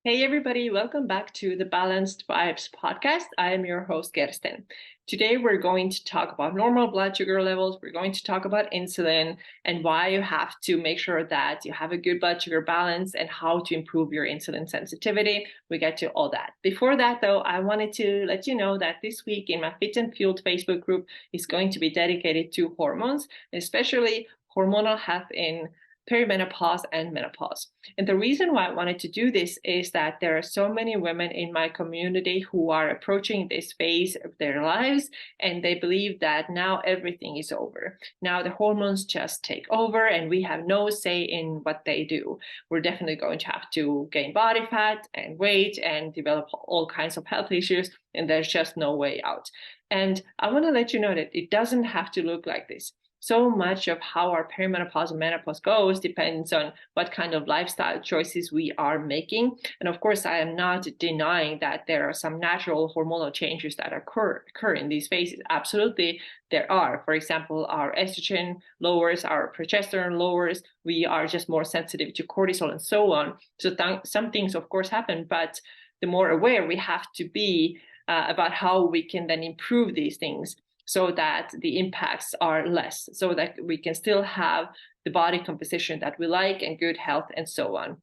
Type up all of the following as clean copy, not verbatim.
Hey everybody, welcome back to the Balanced Vibes podcast. I am your host, Gersten. Today we're going to talk about normal blood sugar levels. We're going to talk about insulin and why you have to make sure that you have a good blood sugar balance and how to improve your insulin sensitivity. We get to all that. Before that though, I wanted to let you know that this week in my Fit and Fueled Facebook group is going to be dedicated to hormones, especially hormonal health in perimenopause and menopause. And the reason why I wanted to do this is that there are so many women in my community who are approaching this phase of their lives and they believe that now everything is over. Now the hormones just take over and we have no say in what they do. We're definitely going to have to gain body fat and weight and develop all kinds of health issues, and there's just no way out. And I want to let you know that it doesn't have to look like this. So much of how our perimenopause and menopause goes depends on what kind of lifestyle choices we are making. And of course, I am not denying that there are some natural hormonal changes that occur in these phases. Absolutely, there are. For example, our estrogen lowers, our progesterone lowers. We are just more sensitive to cortisol and so on. So some things, of course, happen, but the more aware we have to be about how we can then improve these things, so that the impacts are less, so that we can still have the body composition that we like and good health and so on.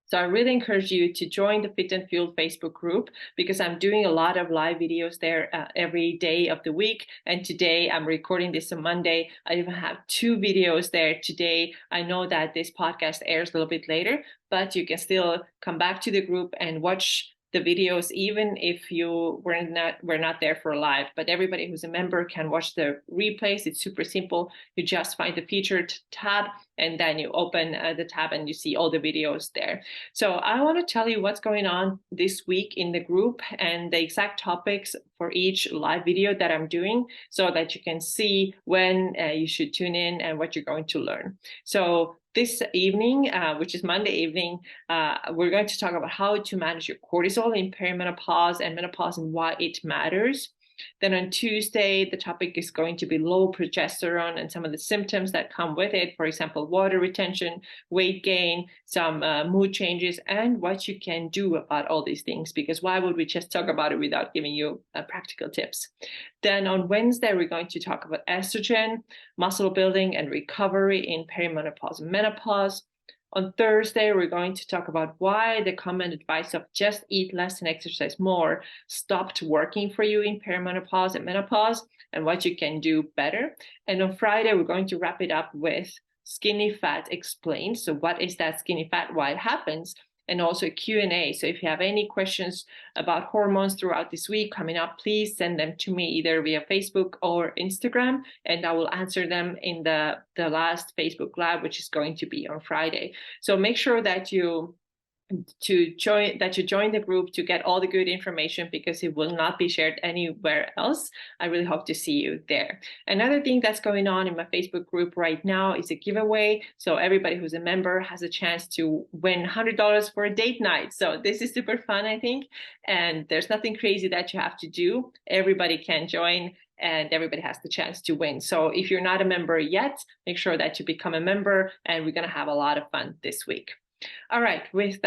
So I really encourage you to join the Fit and Fuel Facebook group because I'm doing a lot of live videos there every day of the week. And today I'm recording this on Monday. I even have 2 videos there today. I know that this podcast airs a little bit later, but you can still come back to the group and watch the videos, even if you were not there for live. But everybody who's a member can watch the replays. It's super simple. You just find the featured tab and then you open the tab and you see all the videos there. So I want to tell you what's going on this week in the group and the exact topics for each live video that I'm doing, so that you can see when you should tune in and what you're going to learn. So this evening, which is Monday evening, we're going to talk about how to manage your cortisol in perimenopause and menopause and why it matters. Then on Tuesday, the topic is going to be low progesterone and some of the symptoms that come with it. For example, water retention, weight gain, some mood changes, and what you can do about all these things. Because why would we just talk about it without giving you practical tips? Then on Wednesday, we're going to talk about estrogen, muscle building, and recovery in perimenopause and menopause. On Thursday, we're going to talk about why the common advice of just eat less and exercise more stopped working for you in perimenopause and menopause and what you can do better. And on Friday, we're going to wrap it up with skinny fat explained. So what is that skinny fat, why it happens, and also a Q&A. So if you have any questions about hormones throughout this week coming up, please send them to me either via Facebook or Instagram, and I will answer them in the last Facebook Live, which is going to be on Friday. So make sure that you join the group to get all the good information, because it will not be shared anywhere else. I really hope to see you there. Another thing that's going on in my Facebook group right now is a giveaway. So everybody who's a member has a chance to win $100 for a date night. So this is super fun, I think. And there's nothing crazy that you have to do. Everybody can join and everybody has the chance to win. So if you're not a member yet, make sure that you become a member, and we're going to have a lot of fun this week. All right, with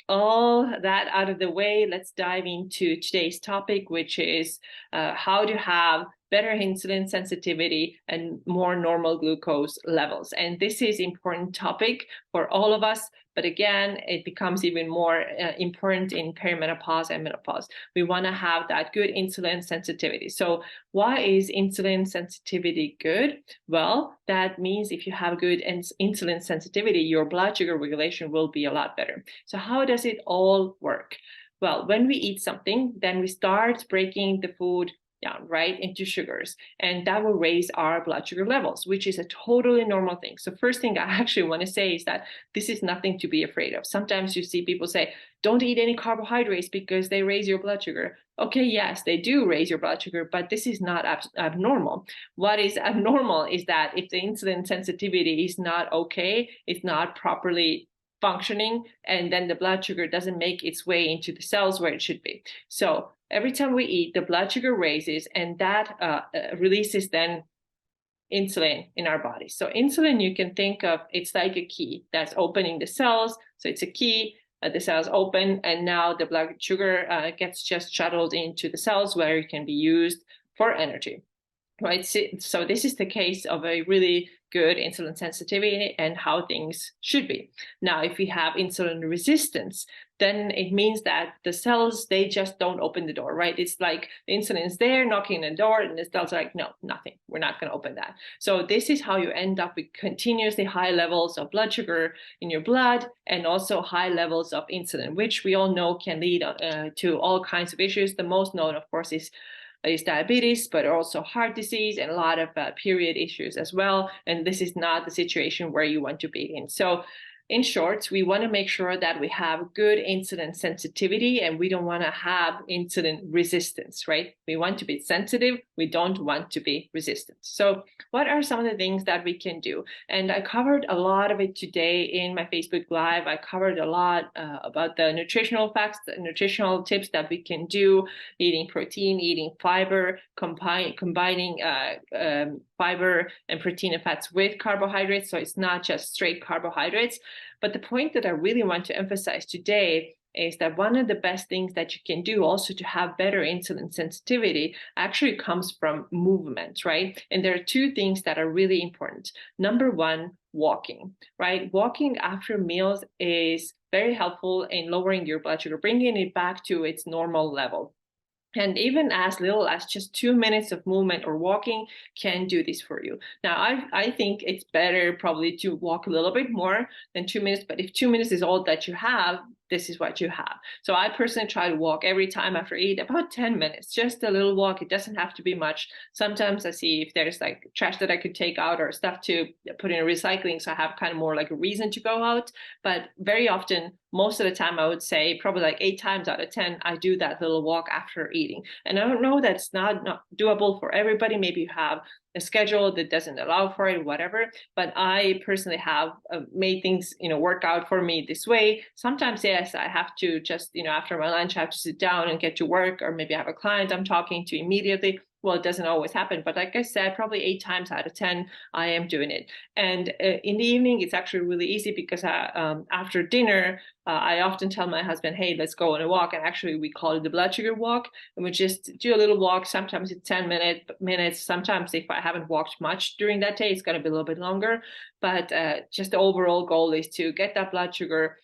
all that out of the way, let's dive into today's topic, which is how to have better insulin sensitivity and more normal glucose levels. And this is an important topic for all of us, but again, it becomes even more important in perimenopause and menopause. We want to have that good insulin sensitivity. So why is insulin sensitivity good? Well, that means if you have good insulin sensitivity, your blood sugar regulation will be a lot better. So how does it all work? Well, when we eat something, then we start breaking the food down, right, into sugars, and that will raise our blood sugar levels, which is a totally normal thing. So first thing I actually want to say is that this is nothing to be afraid of. Sometimes you see people say, don't eat any carbohydrates because they raise your blood sugar. Okay, yes, they do raise your blood sugar, but this is not abnormal. What is abnormal is that if the insulin sensitivity is not okay, it's not properly functioning, and then the blood sugar doesn't make its way into the cells where it should be. So every time we eat, the blood sugar raises, and that releases then insulin in our body. So insulin, you can think of, it's like a key that's opening the cells. So it's a key the cells open, and now the blood sugar gets just shuttled into the cells where it can be used for energy. Right, so this is the case of a really good insulin sensitivity and how things should be. Now, if we have insulin resistance, then it means that the cells, they just don't open the door, right? It's like the insulin is there knocking the door and the cells are like, no, nothing, we're not going to open that. So this is how you end up with continuously high levels of blood sugar in your blood and also high levels of insulin, which we all know can lead to all kinds of issues. The most known, of course, is diabetes, but also heart disease and a lot of period issues as well. And this is not the situation where you want to be in. So in short, we want to make sure that we have good insulin sensitivity and we don't want to have insulin resistance, right? We want to be sensitive. We don't want to be resistant. So what are some of the things that we can do? And I covered a lot of it today in my Facebook Live. I covered a lot about the nutritional facts, the nutritional tips that we can do, eating protein, eating fiber, combining fiber and protein and fats with carbohydrates. So it's not just straight carbohydrates. But the point that I really want to emphasize today is that one of the best things that you can do also to have better insulin sensitivity actually comes from movement, right? And there are two things that are really important. Number one, walking, right? Walking after meals is very helpful in lowering your blood sugar, bringing it back to its normal level. And even as little as just 2 minutes of movement or walking can do this for you. Now, I think it's better probably to walk a little bit more than 2 minutes, but if 2 minutes is all that you have, this is what you have. So I personally try to walk every time after eat about 10 minutes, just a little walk. It doesn't have to be much. Sometimes I see if there's like trash that I could take out or stuff to put in recycling. So I have kind of more like a reason to go out. But very often, most of the time, I would say probably like 8 times out of 10, I do that little walk after eating. And I don't know that's not doable for everybody. Maybe you have a schedule that doesn't allow for it, whatever. But I personally have made things, work out for me this way. Sometimes, yes, I have to just, after my lunch, I have to sit down and get to work, or maybe I have a client I'm talking to immediately. Well, it doesn't always happen, but like I said, probably 8 times out of 10, I am doing it. And in the evening, it's actually really easy because after dinner, I often tell my husband, hey, let's go on a walk. And actually, we call it the blood sugar walk. And we just do a little walk. Sometimes it's 10 minutes. Sometimes if I haven't walked much during that day, it's going to be a little bit longer. But just the overall goal is to get that blood sugar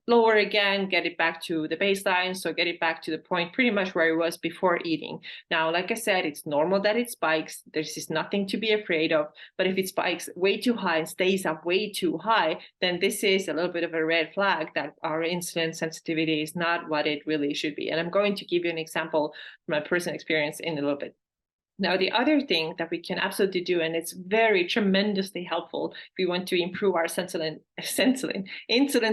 lower again, get it back to the baseline. So get it back to the point pretty much where it was before eating. Now, like I said, it's normal that it spikes. There's just nothing to be afraid of. But if it spikes way too high and stays up way too high, then this is a little bit of a red flag that our insulin sensitivity is not what it really should be. And I'm going to give you an example from my personal experience in a little bit. Now, the other thing that we can absolutely do, and it's very tremendously helpful if we want to improve our insulin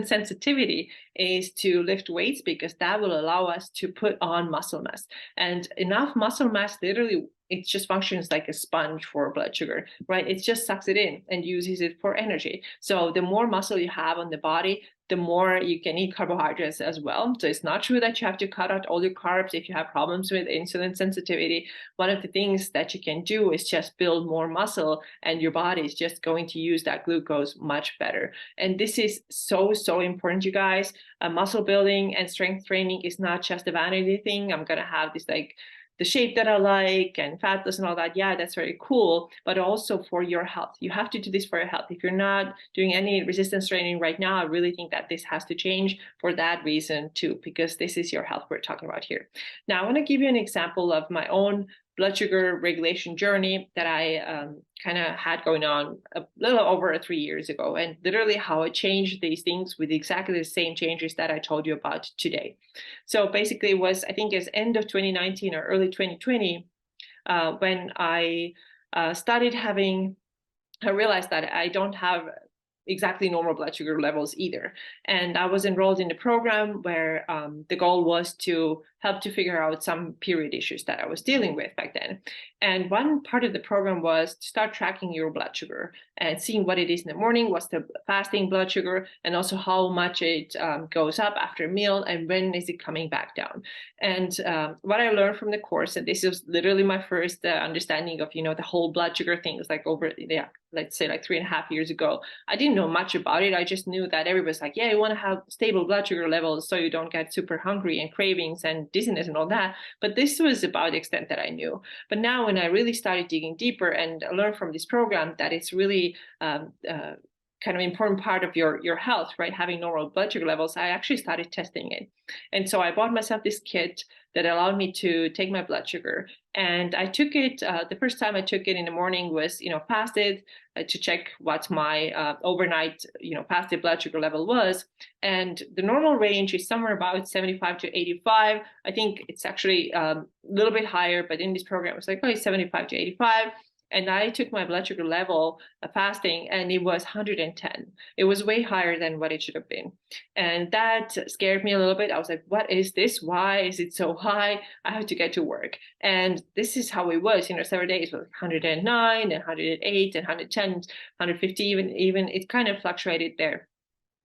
sensitivity, is to lift weights, because that will allow us to put on muscle mass. And enough muscle mass, literally, it just functions like a sponge for blood sugar, right? It just sucks it in and uses it for energy. So the more muscle you have on the body, the more you can eat carbohydrates as well. So it's not true that you have to cut out all your carbs if you have problems with insulin sensitivity. One of the things that you can do is just build more muscle, and your body is just going to use that glucose much better. And this is so, so important, you guys. Muscle building and strength training is not just a vanity thing. I'm going to have this like the shape that I like and fat loss and all that. Yeah, that's very cool, but also for your health. You have to do this for your health. If you're not doing any resistance training right now, I really think that this has to change for that reason too, because this is your health we're talking about here. Now, I want to give you an example of my own blood sugar regulation journey that I kind of had going on a little over 3 years ago, and literally how I changed these things with exactly the same changes that I told you about today. So basically it was, I think it's end of 2019 or early 2020, when I started having, I realized that I don't have exactly normal blood sugar levels either. And I was enrolled in the program where the goal was to help to figure out some period issues that I was dealing with back then. And one part of the program was to start tracking your blood sugar and seeing what it is in the morning, what's the fasting blood sugar, and also how much it goes up after a meal, and when is it coming back down. And what I learned from the course, and this was literally my first understanding of, the whole blood sugar thing, is like over, let's say like 3.5 years ago. I didn't know much about it. I just knew that everybody's like, yeah, you want to have stable blood sugar levels so you don't get super hungry and cravings and dizziness and all that. But this was about the extent that I knew. But now when I really started digging deeper and learned from this program that it's really kind of important part of your health, right? Having normal blood sugar levels, I actually started testing it. And so I bought myself this kit that allowed me to take my blood sugar. And I took it, the first time I took it in the morning was, fasted to check what my overnight, fasted blood sugar level was. And the normal range is somewhere about 75 to 85. I think it's actually a little bit higher, but in this program, it was like, 75 to 85. And I took my blood sugar level fasting, and it was 110. It was way higher than what it should have been. And that scared me a little bit. I was like, what is this? Why is it so high? I have to get to work. And this is how it was, several days was 109 and 108 and 110, 150, even it kind of fluctuated there.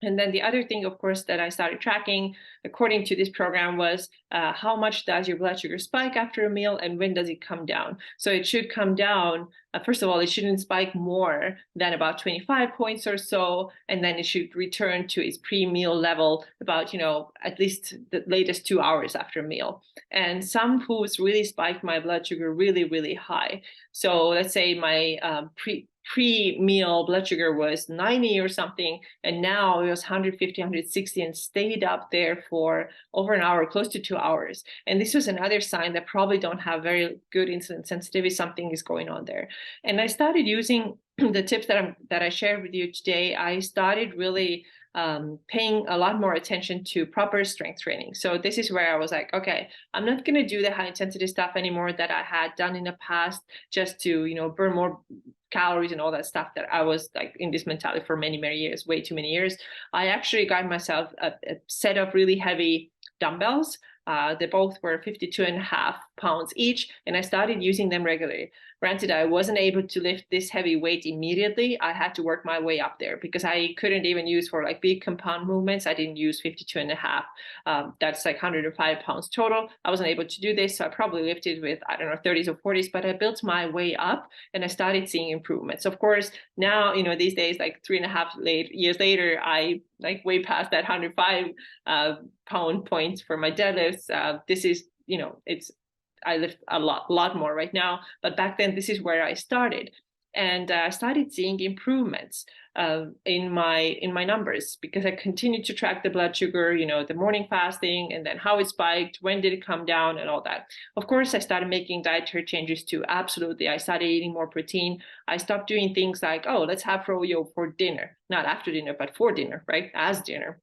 And then the other thing, of course, that I started tracking according to this program was how much does your blood sugar spike after a meal and when does it come down? So it should come down. First of all, it shouldn't spike more than about 25 points or so. And then it should return to its pre-meal level about, at least the latest 2 hours after a meal. And some foods really spiked my blood sugar really, really high. So let's say my pre-meal blood sugar was 90 or something, and now it was 150, 160, and stayed up there for over an hour, close to 2 hours. And this was another sign that probably don't have very good insulin sensitivity. Something is going on there. And I started using the tips that I shared with you today. I started really paying a lot more attention to proper strength training. So this is where I was like, okay, I'm not going to do the high intensity stuff anymore that I had done in the past just to, burn more calories and all that stuff that I was like in this mentality for many, many years, way too many years. I actually got myself a set of really heavy dumbbells. They both were 52.5 pounds each, and I started using them regularly. Granted, I wasn't able to lift this heavy weight immediately. I had to work my way up there because I couldn't even use for like big compound movements. I didn't use 52.5. That's like 105 pounds total. I wasn't able to do this. So I probably lifted with, 30s or 40s, but I built my way up and I started seeing improvements. Of course, now, these days, like 3.5 years later, I like way past that 105 pound point for my deadlifts. This is, I lift a lot more right now, but back then this is where I started, and I started seeing improvements in my numbers because I continued to track the blood sugar, the morning fasting, and then how it spiked, when did it come down, and all that. Of course, I started making dietary changes too. Absolutely, I started eating more protein. I stopped doing things like, oh, let's have froyo for dinner, not after dinner, but for dinner, right, as dinner,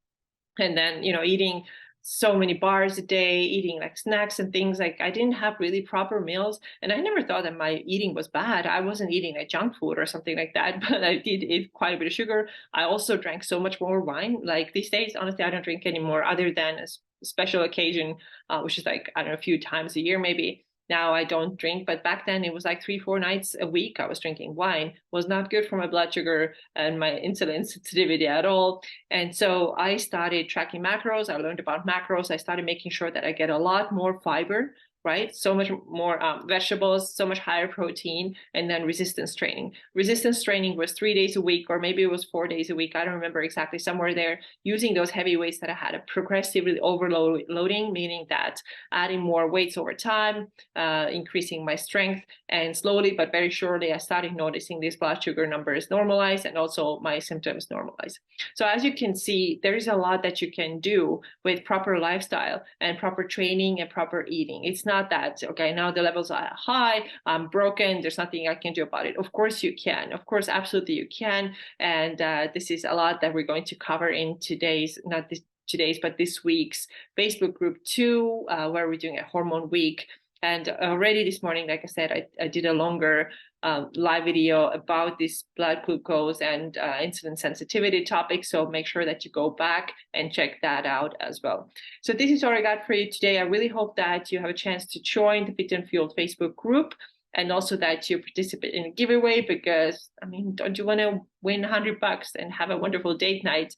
and then eating so many bars a day, eating like snacks and things. Like I didn't have really proper meals, and I never thought that my eating was bad. I wasn't eating like junk food or something like that, but I did eat quite a bit of sugar. I also drank so much more wine. Like these days, honestly, I don't drink anymore other than a special occasion, which is like, a few times a year maybe. Now I don't drink, but back then it was like 3-4 nights a week I was drinking wine. Was not good for my blood sugar and my insulin sensitivity at all. And so I started tracking macros. I learned about macros. I started making sure that I get a lot more fiber, right? So much more vegetables, so much higher protein, and then resistance training. Resistance training was 3 days a week, or maybe it was 4 days a week. I don't remember exactly, somewhere there, using those heavy weights that I had, a progressively overloading, meaning that adding more weights over time, increasing my strength, and slowly but very surely, I started noticing these blood sugar numbers normalize and also my symptoms normalize. So as you can see, there is a lot that you can do with proper lifestyle and proper training and proper eating. It's not that, okay, now the levels are high, I'm broken, there's nothing I can do about it. Of course you can. Of course, absolutely you can. And this is a lot that we're going to cover in today's, but this week's Facebook group 2, where we're doing a hormone week. And already this morning, like I said, I did a longer live video about this blood glucose and insulin sensitivity topic. So make sure that you go back and check that out as well. So this is all I got for you today. I really hope that you have a chance to join the Fit and Fueled Facebook group, and also that you participate in a giveaway, because I mean, don't you want to win $100 and have a wonderful date night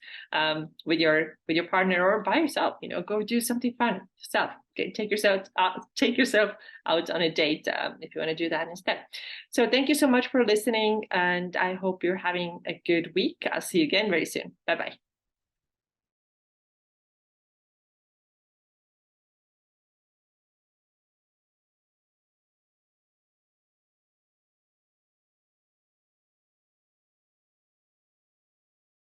with your partner or by yourself? Go do something fun yourself. Okay, take yourself out on a date if you want to do that instead. So thank you so much for listening, and I hope you're having a good week. I'll see you again very soon. Bye bye.